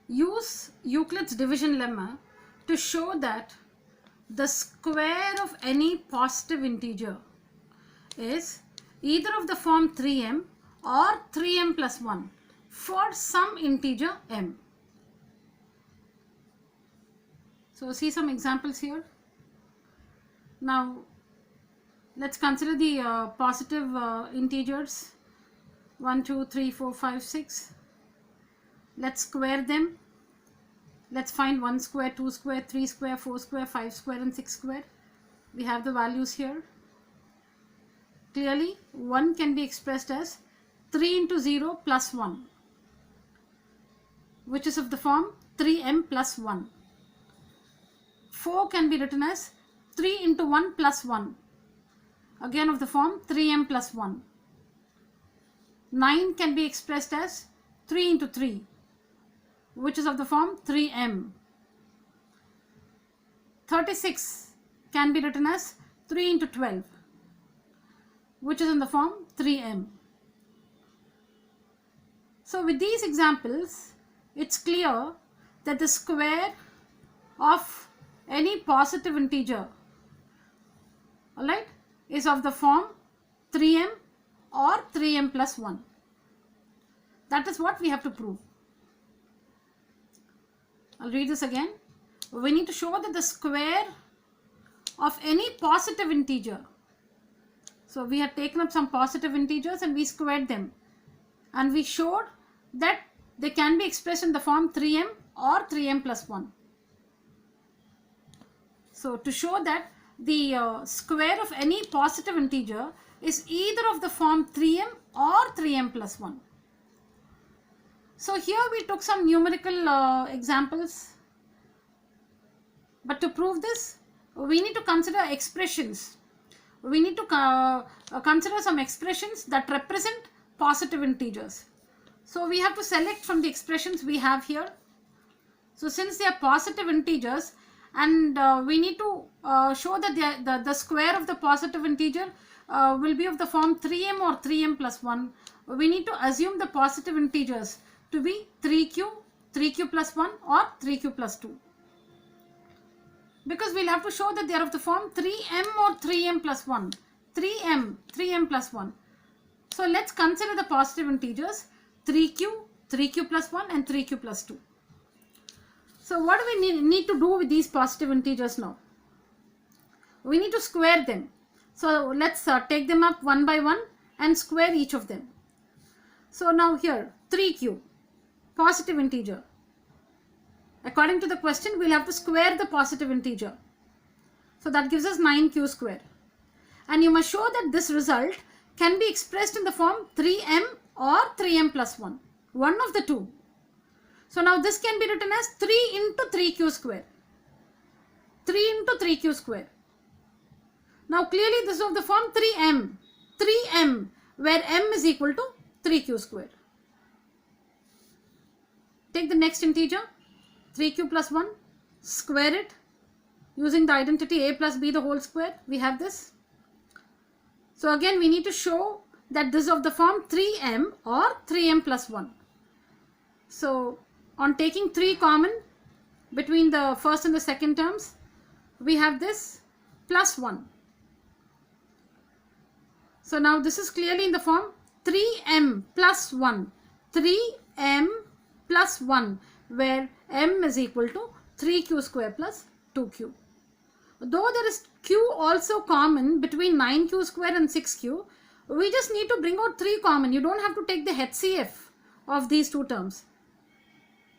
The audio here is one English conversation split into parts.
use Euclid's division lemma to show that the square of any positive integer is either of the form 3m or 3m plus 1 for some integer m. So see some examples here. Now let's consider the positive integers 1, 2, 3, 4, 5, 6. Let's square them. Let's find 1 square, 2 square, 3 square, 4 square, 5 square and 6 square. We have the values here. Clearly 1 can be expressed as 3 into 0 plus 1, which is of the form 3m plus 1. 4 can be written as 3 into 1 plus 1, again of the form 3m plus 1. 9 can be expressed as 3 into 3, which is of the form 3m. 36 can be written as 3 into 12, which is in the form 3m. So with these examples, it's clear that the square of any positive integer, alright, is of the form 3m or 3m plus 1. That is what we have to prove. I'll read this again. We need to show that the square of any positive integer. So we have taken up some positive integers and we squared them. And we showed that they can be expressed in the form 3m or 3m plus 1. So to show that the square of any positive integer is either of the form 3m or 3m plus 1. So here we took some numerical examples. But to prove this, we need to consider expressions. We need to consider some expressions that represent positive integers. So we have to select from the expressions we have here. So since they are positive integers, and we need to show that the square of the positive integer will be of the form 3m or 3m plus 1. We need to assume the positive integers to be 3q, 3q plus 1 or 3q plus 2. Because we'll have to show that they are of the form 3m or 3m plus 1. 3m plus 1. So let's consider the positive integers 3q, 3q plus 1 and 3q plus 2. So what do we need to do with these positive integers now? We need to square them. So let's take them up one by one and square each of them. So now here 3q, positive integer. According to the question, we'll have to square the positive integer. So that gives us 9q square. And you must show that this result can be expressed in the form 3m or 3m plus 1. One of the two. So now this can be written as 3 into 3q square. 3 into 3q square. Now clearly this is of the form 3m. 3m, where m is equal to 3q square. Take the next integer, 3q plus 1, square it using the identity a plus b the whole square. We have this. So again we need to show that this is of the form 3m or 3m plus 1. So on taking 3 common between the first and the second terms, we have this plus 1. So now this is clearly in the form 3m plus 1. 3m plus 1, where m is equal to 3q square plus 2q. Though there is q also common between 9q square and 6q, we just need to bring out 3 common. You don't have to take the HCF of these two terms.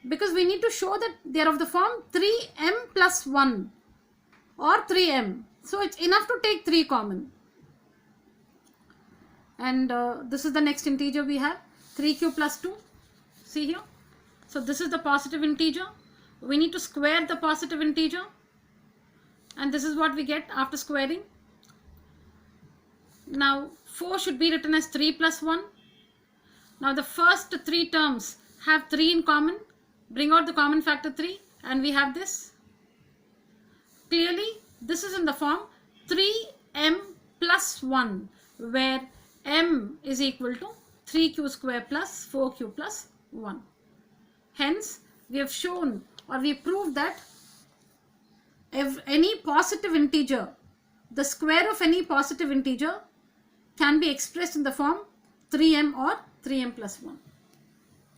Because we need to show that they are of the form 3m plus 1 or 3m. So it's enough to take 3 common. And this is the next integer we have, 3q plus 2. See here. So this is the positive integer. We need to square the positive integer. And this is what we get after squaring. Now 4 should be written as 3 plus 1. Now the first 3 terms have 3 in common. Bring out the common factor 3 and we have this. Clearly this is in the form 3m plus 1, where m is equal to 3q square plus 4q plus 1. Hence we have shown or we proved that if any positive integer, the square of any positive integer can be expressed in the form 3m or 3m plus 1.